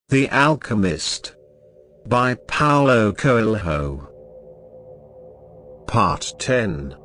The Alchemist by Paulo Coelho. Part 10.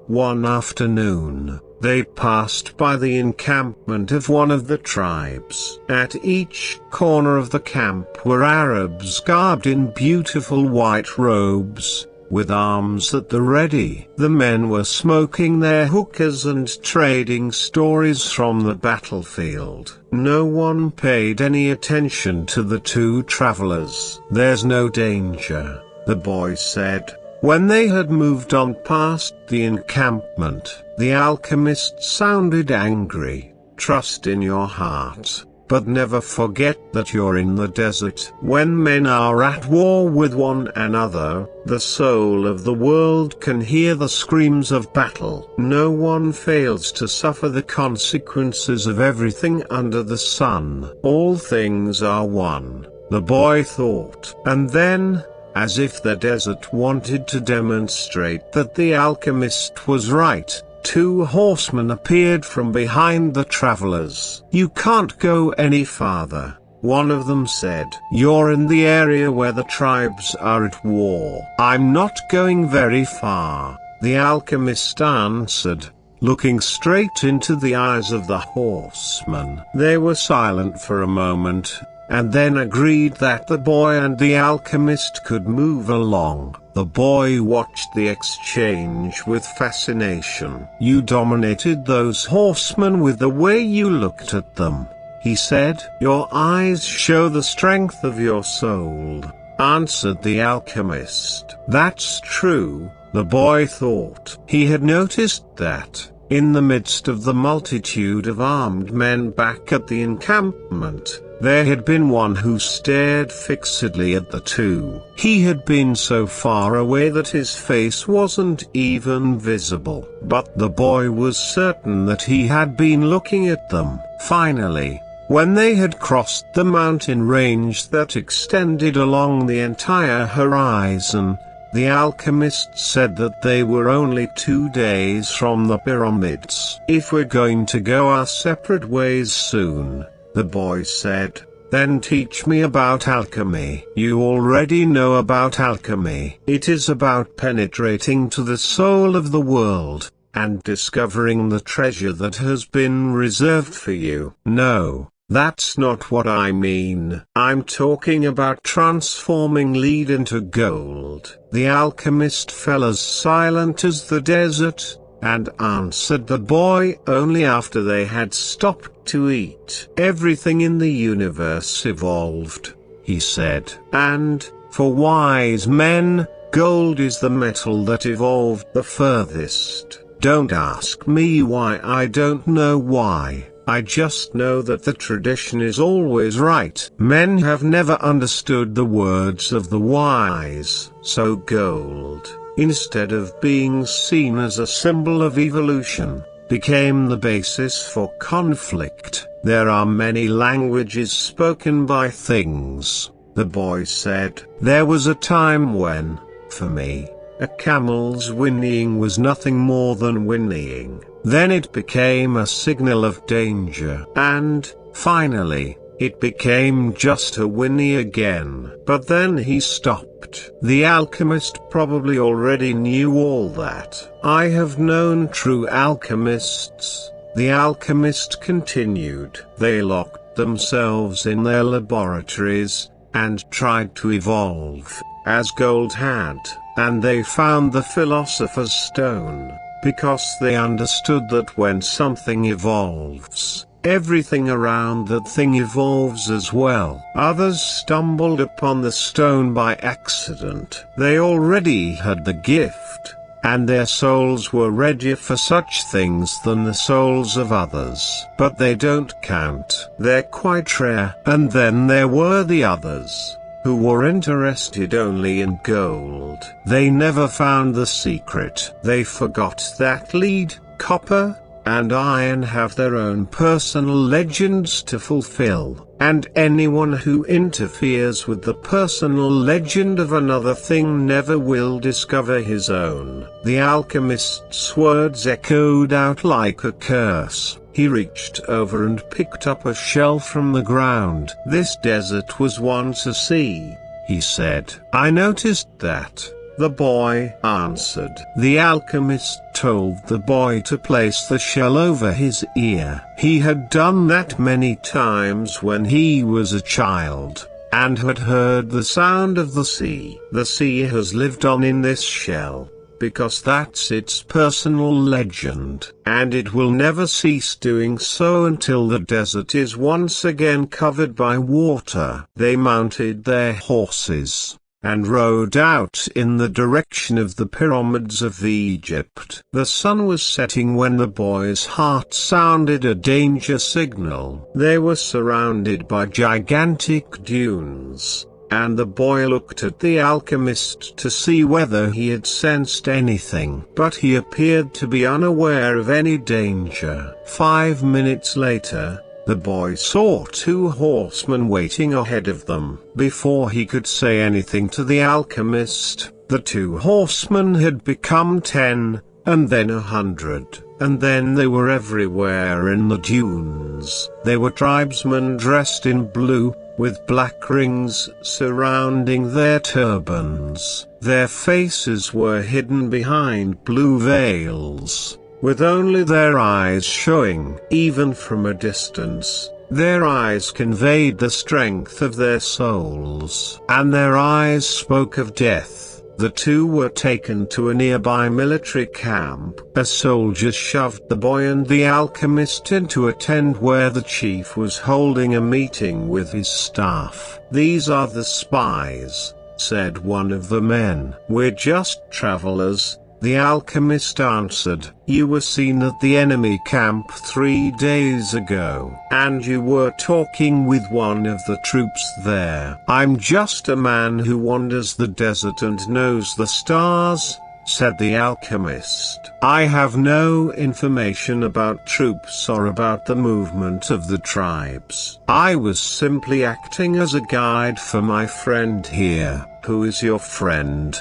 One afternoon, they passed by the encampment of one of the tribes. At each corner of the camp were Arabs garbed in beautiful white robes, with arms at the ready. The men were smoking their hookahs and trading stories from the battlefield. No one paid any attention to the two travelers. "There's no danger," the boy said. When they had moved on past the encampment, the alchemist sounded angry. "Trust in your heart, but never forget that you're in the desert." When men are at war with one another, the soul of the world can hear the screams of battle. No one fails to suffer the consequences of everything under the sun. All things are one, the boy thought. And then, as if the desert wanted to demonstrate that the alchemist was right, two horsemen appeared from behind the travelers. "You can't go any farther," one of them said. "You're in the area where the tribes are at war." "I'm not going very far," the alchemist answered, looking straight into the eyes of the horseman. They were silent for a moment, and then agreed that the boy and the alchemist could move along. The boy watched the exchange with fascination. "You dominated those horsemen with the way you looked at them," he said. "Your eyes show the strength of your soul," answered the alchemist. "That's true," the boy thought. He had noticed that, in the midst of the multitude of armed men back at the encampment, there had been one who stared fixedly at the two. He had been so far away that his face wasn't even visible. But the boy was certain that he had been looking at them. Finally, when they had crossed the mountain range that extended along the entire horizon, the alchemist said that they were only 2 days from the pyramids. "If we're going to go our separate ways soon," the boy said, "then teach me about alchemy." "You already know about alchemy. It is about penetrating to the soul of the world, and discovering the treasure that has been reserved for you." "No, that's not what I mean. I'm talking about transforming lead into gold." The alchemist fell as silent as the desert, and answered the boy only after they had stopped to eat. "Everything in the universe evolved," he said. "And, for wise men, gold is the metal that evolved the furthest. Don't ask me why. I don't know why. I just know that the tradition is always right. Men have never understood the words of the wise. So gold, instead of being seen as a symbol of evolution, became the basis for conflict." "There are many languages spoken by things," the boy said. "There was a time when, for me, a camel's whinnying was nothing more than whinnying. Then it became a signal of danger. And, finally, it became just a whinny again." But then he stopped. The alchemist probably already knew all that. "I have known true alchemists," the alchemist continued. "They locked themselves in their laboratories, and tried to evolve, as gold had, and they found the philosopher's stone, because they understood that when something evolves, everything around that thing evolves as well." Others stumbled upon the stone by accident. They already had the gift, and their souls were readier for such things than the souls of others. But they don't count. They're quite rare. And then there were the others, who were interested only in gold. They never found the secret. They forgot that lead, copper, and iron have their own personal legends to fulfill, and anyone who interferes with the personal legend of another thing never will discover his own. The alchemist's words echoed out like a curse. He reached over and picked up a shell from the ground. "This desert was once a sea," he said. "I noticed that," the boy answered. The alchemist told the boy to place the shell over his ear. He had done that many times when he was a child, and had heard the sound of the sea. The sea has lived on in this shell, because that's its personal legend, and it will never cease doing so until the desert is once again covered by water. They mounted their horses, and rode out in the direction of the pyramids of Egypt. The sun was setting when the boy's heart sounded a danger signal. They were surrounded by gigantic dunes, and the boy looked at the alchemist to see whether he had sensed anything. But he appeared to be unaware of any danger. 5 minutes later, the boy saw 2 horsemen waiting ahead of them. Before he could say anything to the alchemist, the 2 horsemen had become 10, and then 100, and then they were everywhere in the dunes. They were tribesmen dressed in blue, with black rings surrounding their turbans. Their faces were hidden behind blue veils, with only their eyes showing. Even from a distance, their eyes conveyed the strength of their souls, and their eyes spoke of death. The 2 were taken to a nearby military camp. A soldier shoved the boy and the alchemist into a tent where the chief was holding a meeting with his staff. "These are the spies," said one of the men. "We're just travelers," the alchemist answered. "You were seen at the enemy camp 3 days ago, and you were talking with one of the troops there." "I'm just a man who wanders the desert and knows the stars," said the alchemist. "I have no information about troops or about the movement of the tribes. I was simply acting as a guide for my friend here." "Who is your friend?"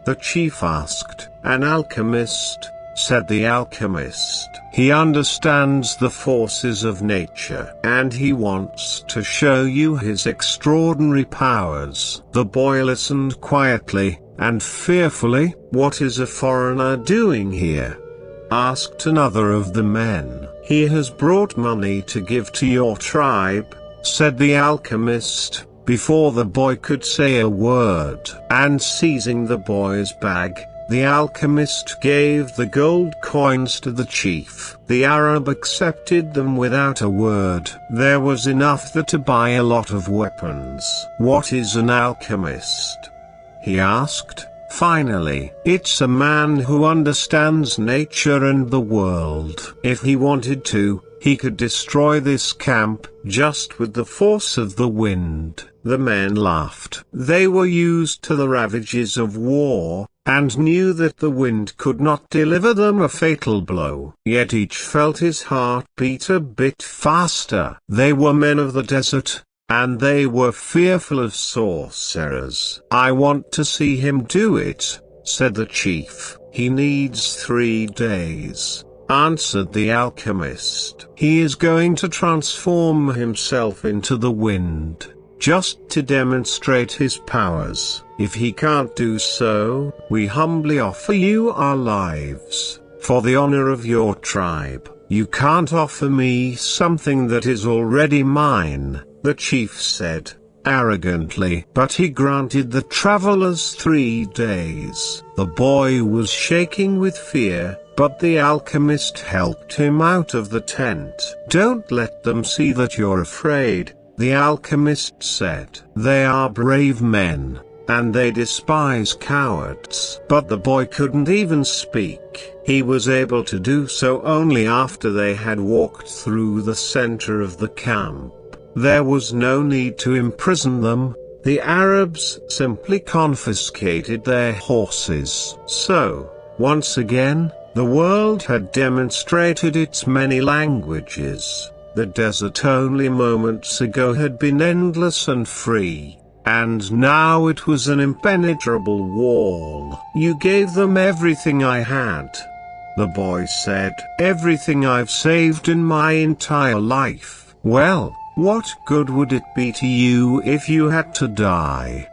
the chief asked. "An alchemist," said the alchemist. "He understands the forces of nature, and he wants to show you his extraordinary powers." The boy listened quietly, and fearfully. "What is a foreigner doing here?" asked another of the men. "He has brought money to give to your tribe," said the alchemist, before the boy could say a word. And seizing the boy's bag, the alchemist gave the gold coins to the chief. The Arab accepted them without a word. There was enough there to buy a lot of weapons. "What is an alchemist?" he asked. "Finally, it's a man who understands nature and the world. If he wanted to, he could destroy this camp, just with the force of the wind." The men laughed. They were used to the ravages of war, and knew that the wind could not deliver them a fatal blow. Yet each felt his heart beat a bit faster. They were men of the desert, and they were fearful of sorcerers. "I want to see him do it," said the chief. "He needs 3 days," answered the alchemist. "He is going to transform himself into the wind, just to demonstrate his powers. If he can't do so, we humbly offer you our lives, for the honor of your tribe." "You can't offer me something that is already mine," the chief said, arrogantly. But he granted the travelers 3 days. The boy was shaking with fear, but the alchemist helped him out of the tent. "Don't let them see that you're afraid," the alchemist said. "They are brave men, and they despise cowards." But the boy couldn't even speak. He was able to do so only after they had walked through the center of the camp. There was no need to imprison them. The Arabs simply confiscated their horses. So, once again, the world had demonstrated its many languages. The desert only moments ago had been endless and free, and now it was an impenetrable wall. "You gave them everything I had," The boy said, "Everything I've saved in my entire life." "Well, what good would it be to you if you had to die?"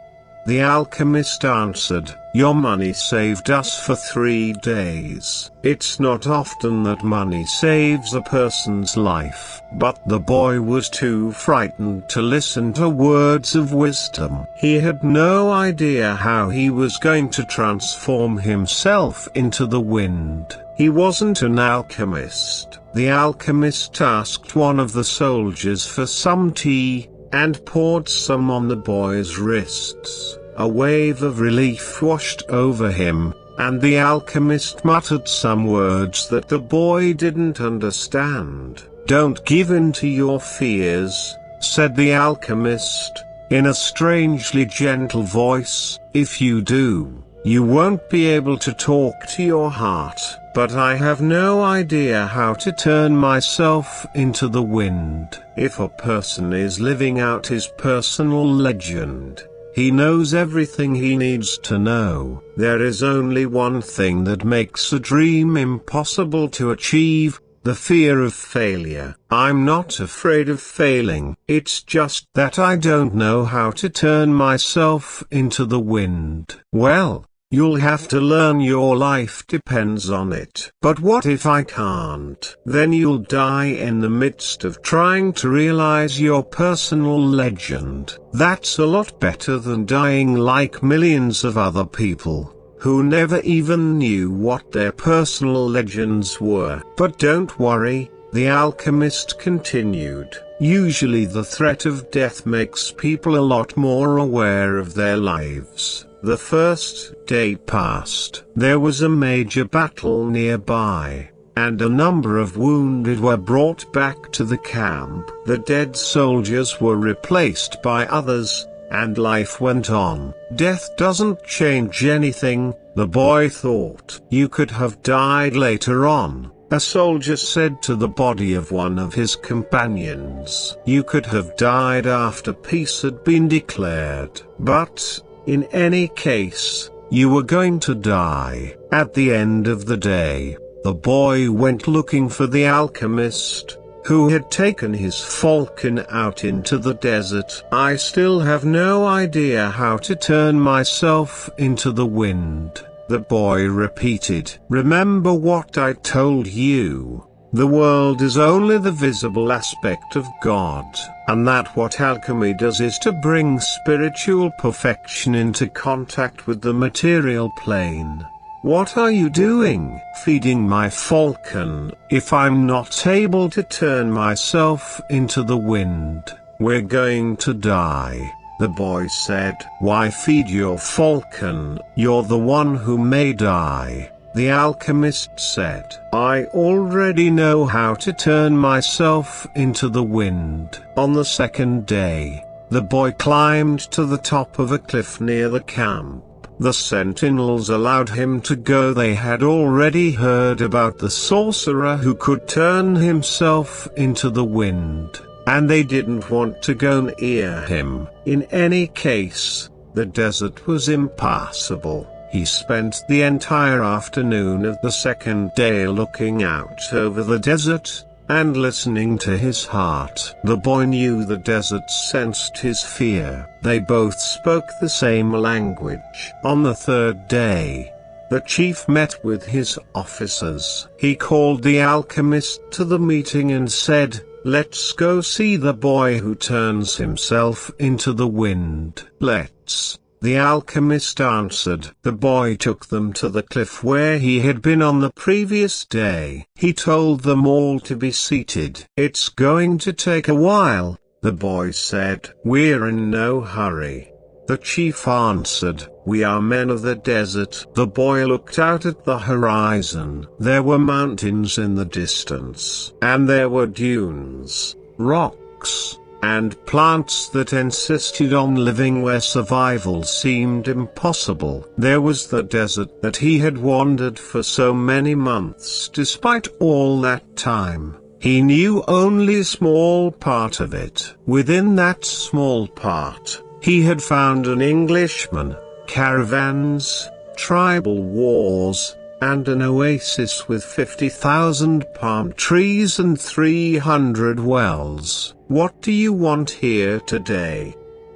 The alchemist answered, "Your money saved us for 3 days." It's not often that money saves a person's life. But the boy was too frightened to listen to words of wisdom. He had no idea how he was going to transform himself into the wind. He wasn't an alchemist. The alchemist asked one of the soldiers for some tea, and poured some on the boy's wrists. A wave of relief washed over him, and the alchemist muttered some words that the boy didn't understand. "Don't give in to your fears," said the alchemist, in a strangely gentle voice. "If you do, you won't be able to talk to your heart." But I have no idea how to turn myself into the wind. If a person is living out his personal legend, he knows everything he needs to know. There is only one thing that makes a dream impossible to achieve: the fear of failure. I'm not afraid of failing. It's just that I don't know how to turn myself into the wind. Well, you'll have to learn. Your life depends on it. But what if I can't? Then you'll die in the midst of trying to realize your personal legend. That's a lot better than dying like millions of other people, who never even knew what their personal legends were. But don't worry, the alchemist continued. Usually the threat of death makes people a lot more aware of their lives. The first day passed. There was a major battle nearby, and a number of wounded were brought back to the camp. The dead soldiers were replaced by others, and life went on. Death doesn't change anything, the boy thought. You could have died later on, a soldier said to the body of one of his companions. You could have died after peace had been declared. But in any case, you were going to die. At the end of the day, the boy went looking for the alchemist, who had taken his falcon out into the desert. I still have no idea how to turn myself into the wind, the boy repeated. Remember what I told you. The world is only the visible aspect of God, and that what alchemy does is to bring spiritual perfection into contact with the material plane. What are you doing? Feeding my falcon. If I'm not able to turn myself into the wind, we're going to die, the boy said. Why feed your falcon? You're the one who may die, the alchemist said. I already know how to turn myself into the wind. On the second day, the boy climbed to the top of a cliff near the camp. The sentinels allowed him to go. They had already heard about the sorcerer who could turn himself into the wind, and they didn't want to go near him. In any case, the desert was impassable. He spent the entire afternoon of the second day looking out over the desert, and listening to his heart. The boy knew the desert sensed his fear. They both spoke the same language. On the third day, the chief met with his officers. He called the alchemist to the meeting and said, "Let's go see the boy who turns himself into the wind." "Let's," the alchemist answered. The boy took them to the cliff where he had been on the previous day. He told them all to be seated. "It's going to take a while," the boy said. "We're in no hurry." The chief answered, "We are men of the desert." The boy looked out at the horizon. There were mountains in the distance, and there were dunes, rocks, and plants that insisted on living where survival seemed impossible. There was the desert that he had wandered for so many months. Despite all that time, he knew only a small part of it. Within that small part, he had found an Englishman, caravans, tribal wars, and an oasis with 50,000 palm trees and 300 wells. What do you want here today?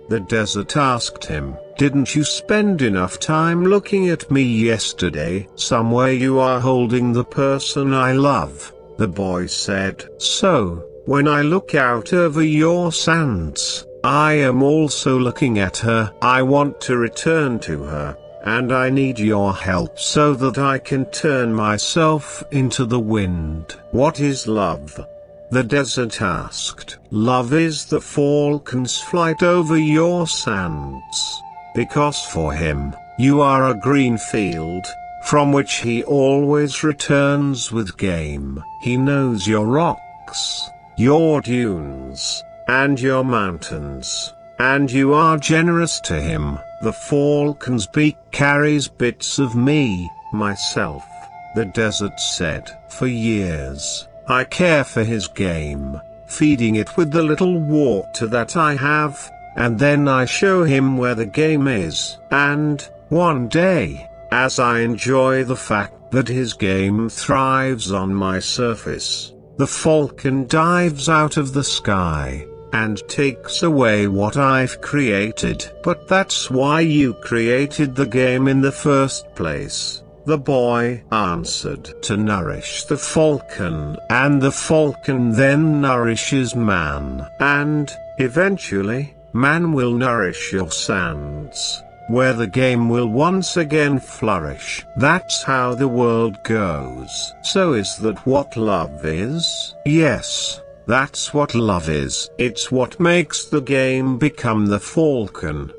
The desert asked him, didn't you spend enough time looking at me yesterday? Somewhere you are holding the person I love, the boy said. So, when I look out over your sands, I am also looking at her. I want to return to her, and I need your help so that I can turn myself into the wind. What is love? The desert asked. Love is the falcon's flight over your sands. Because for him, you are a green field, from which he always returns with game. He knows your rocks, your dunes, and your mountains, and you are generous to him. The falcon's beak carries bits of me, myself, the desert said. For years, I care for his game, feeding it with the little water that I have, and then I show him where the game is. And, one day, as I enjoy the fact that his game thrives on my surface, the falcon dives out of the sky, and takes away what I've created. But that's why you created the game in the first place, the boy answered. To nourish the falcon, and the falcon then nourishes man. And, eventually, man will nourish your sands, where the game will once again flourish. That's how the world goes. So is that what love is? Yes, that's what love is. It's what makes the game become the falcon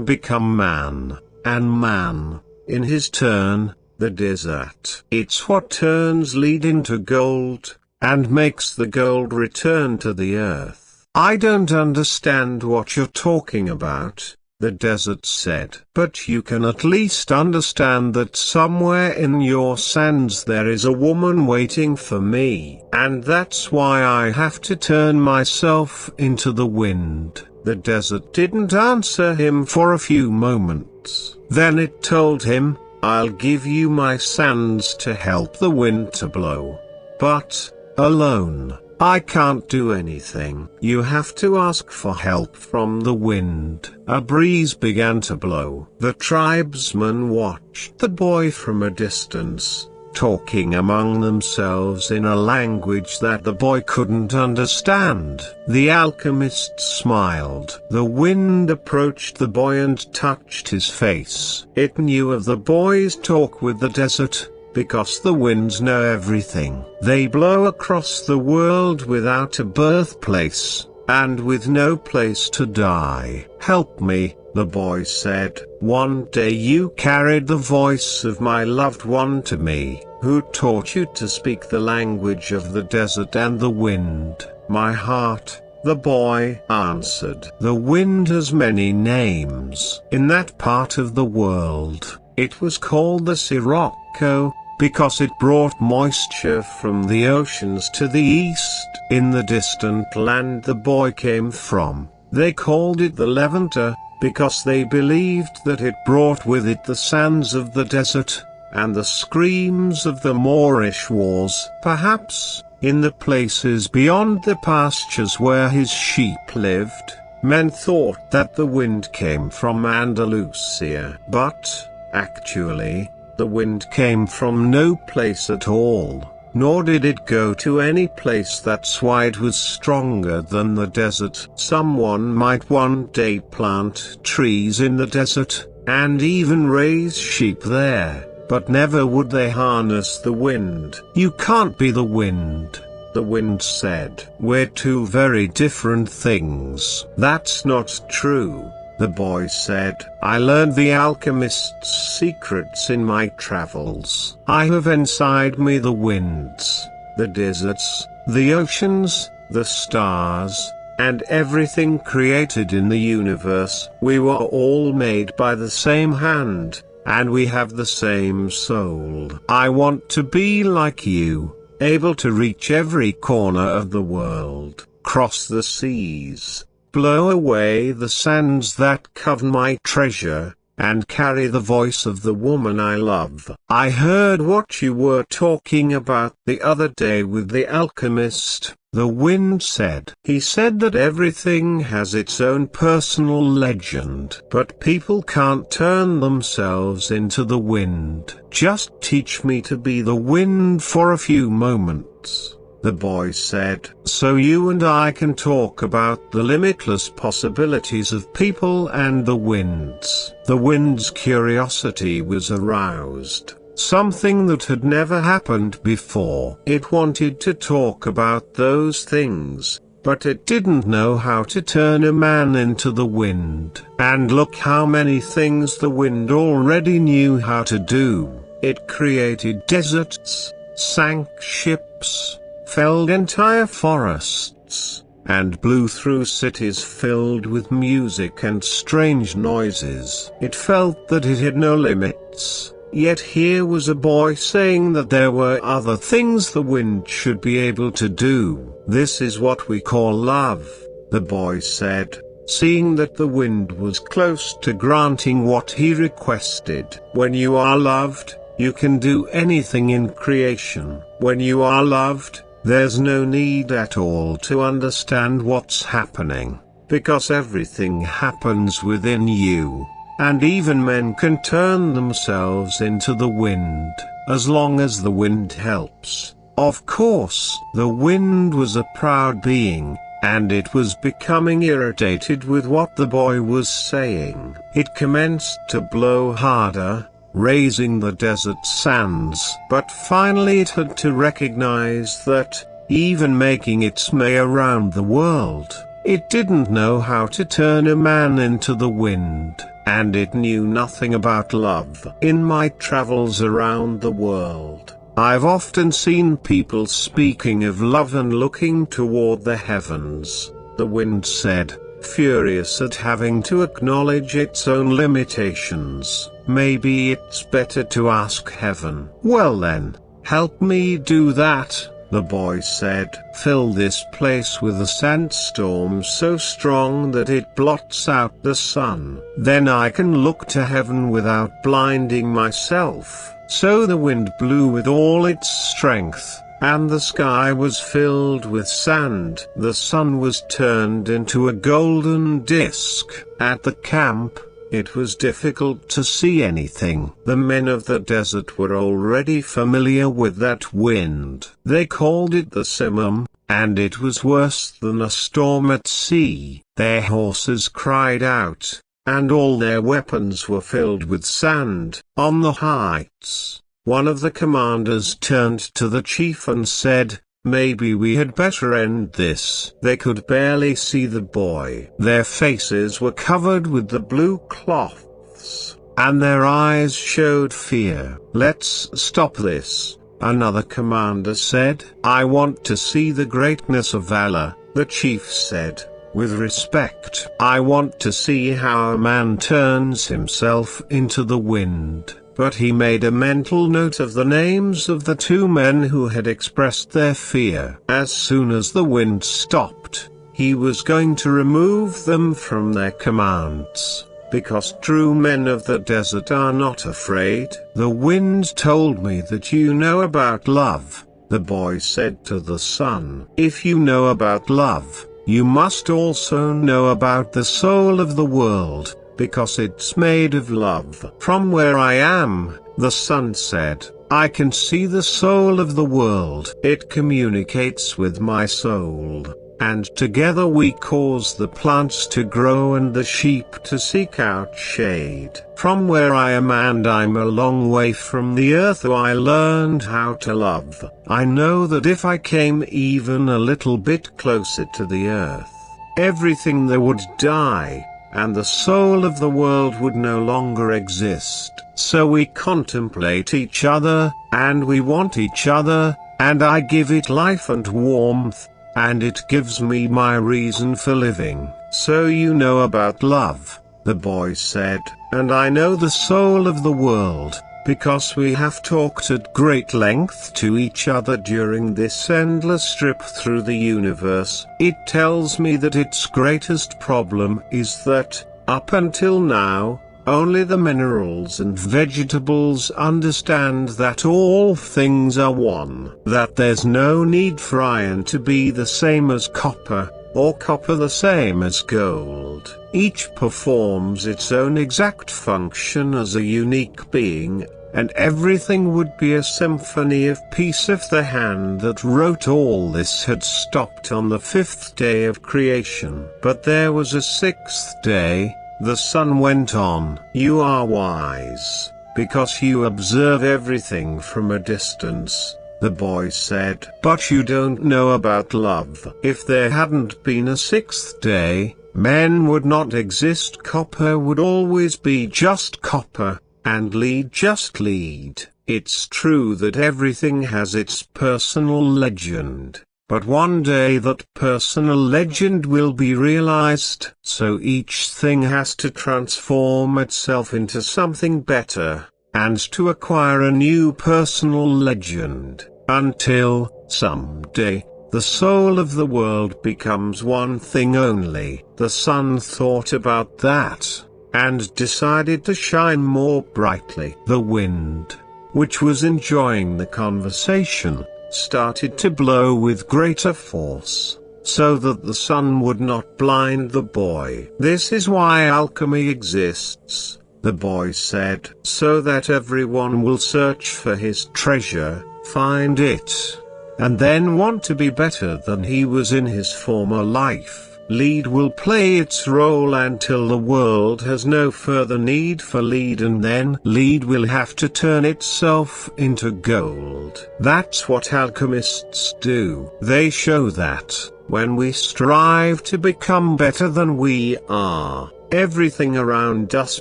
become man, and man, in his turn, the desert. It's what turns lead into gold, and makes the gold return to the earth. I don't understand what you're talking about, the desert said. But you can at least understand that somewhere in your sands there is a woman waiting for me. And that's why I have to turn myself into the wind. The desert didn't answer him for a few moments. Then it told him, I'll give you my sands to help the wind to blow. But, alone, I can't do anything. You have to ask for help from the wind. A breeze began to blow. The tribesmen watched the boy from a distance, talking among themselves in a language that the boy couldn't understand. The alchemist smiled. The wind approached the boy and touched his face. It knew of the boy's talk with the desert, because the winds know everything. They blow across the world without a birthplace, and with no place to die. Help me, the boy said. One day you carried the voice of my loved one to me, who taught you to speak the language of the desert and the wind. My heart, the boy answered. The wind has many names. In that part of the world, it was called the Sirocco, because it brought moisture from the oceans to the east. In the distant land the boy came from, they called it the Levanter, because they believed that it brought with it the sands of the desert, and the screams of the Moorish wars. Perhaps, in the places beyond the pastures where his sheep lived, men thought that the wind came from Andalusia. But, actually, the wind came from no place at all, nor did it go to any place that's why it was stronger than the desert. Someone might one day plant trees in the desert, and even raise sheep there, but never would they harness the wind. You can't be the wind, the wind said. We're two very different things. That's not true, the boy said. I learned the alchemist's secrets in my travels. I have inside me the winds, the deserts, the oceans, the stars, and everything created in the universe. We were all made by the same hand, and we have the same soul. I want to be like you, able to reach every corner of the world, cross the seas, blow away the sands that cover my treasure, and carry the voice of the woman I love. I heard what you were talking about the other day with the alchemist, the wind said. He said that everything has its own personal legend. But people can't turn themselves into the wind. Just teach me to be the wind for a few moments, the boy said, so you and I can talk about the limitless possibilities of people and the winds. The wind's curiosity was aroused. Something that had never happened before. It wanted to talk about those things, but it didn't know how to turn a man into the wind. And look how many things the wind already knew how to do. It created deserts, sank ships, felled entire forests, and blew through cities filled with music and strange noises. It felt that it had no limits. Yet here was a boy saying that there were other things the wind should be able to do. This is what we call love, the boy said, seeing that the wind was close to granting what he requested. When you are loved, you can do anything in creation. When you are loved, there's no need at all to understand what's happening, because everything happens within you. And even men can turn themselves into the wind, as long as the wind helps. Of course, the wind was a proud being, and it was becoming irritated with what the boy was saying. It commenced to blow harder, raising the desert sands. But finally it had to recognize that, even making its way around the world, it didn't know how to turn a man into the wind. And it knew nothing about love. In my travels around the world, I've often seen people speaking of love and looking toward the heavens, the wind said, furious at having to acknowledge its own limitations. Maybe it's better to ask heaven. Well then, help me do that, the boy said. Fill this place with a sandstorm so strong that it blots out the sun. Then I can look to heaven without blinding myself. So the wind blew with all its strength, and the sky was filled with sand. The sun was turned into a golden disk. At the camp, it was difficult to see anything. The men of the desert were already familiar with that wind. They called it the simum, and it was worse than a storm at sea. Their horses cried out, and all their weapons were filled with sand. On the heights, one of the commanders turned to the chief and said, maybe we had better end this. They could barely see the boy. Their faces were covered with the blue cloths, and their eyes showed fear. Let's stop this, another commander said. I want to see the greatness of valor, the chief said, with respect. I want to see how a man turns himself into the wind. But he made a mental note of the names of the two men who had expressed their fear. As soon as the wind stopped, he was going to remove them from their commands, because true men of the desert are not afraid. The wind told me that you know about love, the boy said to the sun. If you know about love, you must also know about the soul of the world, because it's made of love. From where I am, the sun said, I can see the soul of the world. It communicates with my soul, and together we cause the plants to grow and the sheep to seek out shade. From where I am, and I'm a long way from the earth, I learned how to love. I know that if I came even a little bit closer to the earth, everything there would die, and the soul of the world would no longer exist. So we contemplate each other, and we want each other, and I give it life and warmth, and it gives me my reason for living. So you know about love, the boy said. And I know the soul of the world, because we have talked at great length to each other during this endless trip through the universe. It tells me that its greatest problem is that, up until now, Only the minerals and vegetables understand that all things are one, that there's no need for iron to be the same as copper, or copper the same as gold. Each performs its own exact function as a unique being, and everything would be a symphony of peace if the hand that wrote all this had stopped on the 5th day of creation. But there was a 6th day. The sun went on. You are wise, because you observe everything from a distance, the boy said. But you don't know about love. If there hadn't been a 6th day, men would not exist. Copper would always be just copper, and lead just lead. It's true that everything has its personal legend, but one day that personal legend will be realized. So each thing has to transform itself into something better, and to acquire a new personal legend, until, someday, the soul of the world becomes one thing only. The sun thought about that, and decided to shine more brightly. The wind, which was enjoying the conversation, started to blow with greater force, so that the sun would not blind the boy. This is why alchemy exists, the boy said, so that everyone will search for his treasure, find it, and then want to be better than he was in his former life. Lead will play its role until the world has no further need for lead, and then lead will have to turn itself into gold. That's what alchemists do. They show that, when we strive to become better than we are, everything around us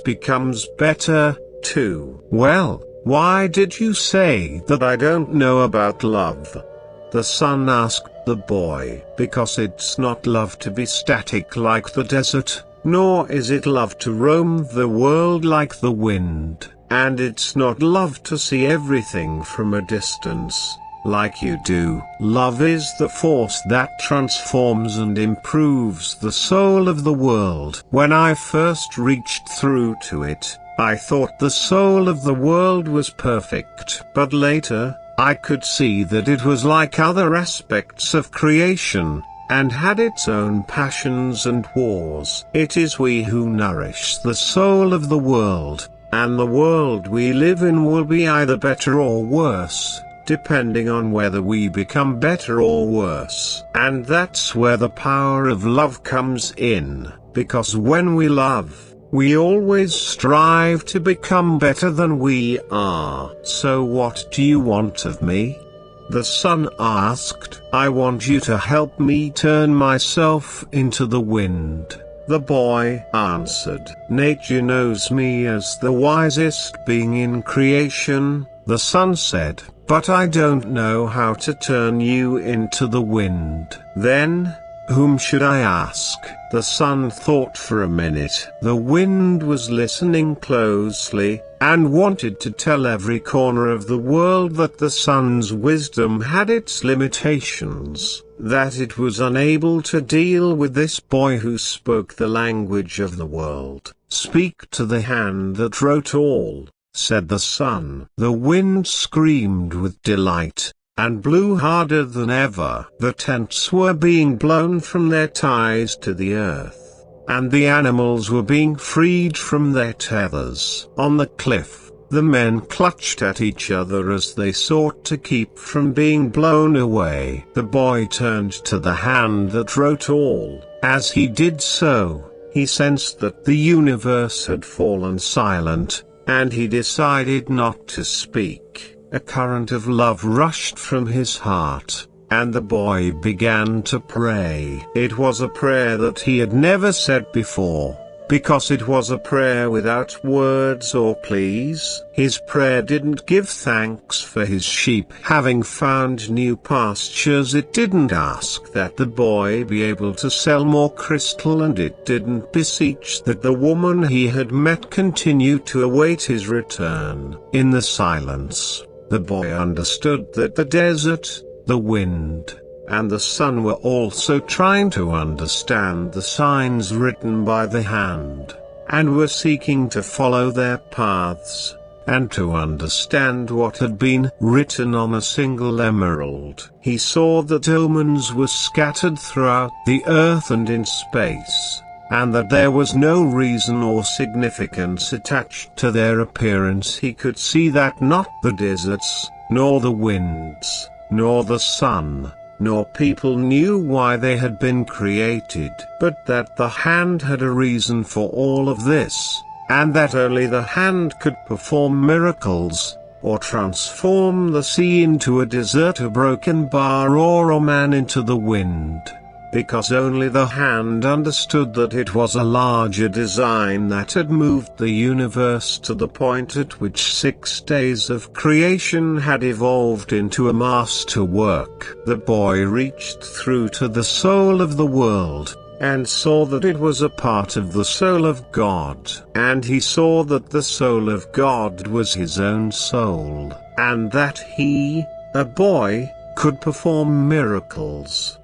becomes better, too. Well, why did you say that I don't know about love? The sun asked the boy. Because it's not love to be static like the desert, nor is it love to roam the world like the wind, and it's not love to see everything from a distance, like you do. Love is the force that transforms and improves the soul of the world. When I first reached through to it, I thought the soul of the world was perfect. But later, I could see that it was like other aspects of creation, and had its own passions and wars. It is we who nourish the soul of the world, and the world we live in will be either better or worse, depending on whether we become better or worse. And that's where the power of love comes in, because when we love, we always strive to become better than we are. So what do you want of me? The sun asked. I want you to help me turn myself into the wind, the boy answered. Nature knows me as the wisest being in creation, the sun said, but I don't know how to turn you into the wind. Then, whom should I ask? The sun thought for a minute. The wind was listening closely, and wanted to tell every corner of the world that the sun's wisdom had its limitations, that it was unable to deal with this boy who spoke the language of the world. Speak to the hand that wrote all, said the sun. The wind screamed with delight, and blew harder than ever. The tents were being blown from their ties to the earth, and the animals were being freed from their tethers. On the cliff, the men clutched at each other as they sought to keep from being blown away. The boy turned to the hand that wrote all. As he did so, he sensed that the universe had fallen silent, and he decided not to speak. A current of love rushed from his heart, and the boy began to pray. It was a prayer that he had never said before, because it was a prayer without words or pleas. His prayer didn't give thanks for his sheep having found new pastures. It didn't ask that the boy be able to sell more crystal, and it didn't beseech that the woman he had met continue to await his return. In the silence, the boy understood that the desert, the wind, and the sun were also trying to understand the signs written by the hand. and were seeking to follow their paths, and to understand what had been written on a single emerald. He saw that omens were scattered throughout the earth and in space, and that there was no reason or significance attached to their appearance. He could see that not the deserts, nor the winds, nor the sun, nor people knew why they had been created, but that the hand had a reason for all of this, and that only the hand could perform miracles, or transform the sea into a desert, a broken bar, or a man into the wind, because only the hand understood that it was a larger design that had moved the universe to the point at which 6 days of creation had evolved into a masterwork. The boy reached through to the soul of the world, and saw that it was a part of the soul of God. And he saw that the soul of God was his own soul, and that he, a boy, could perform miracles.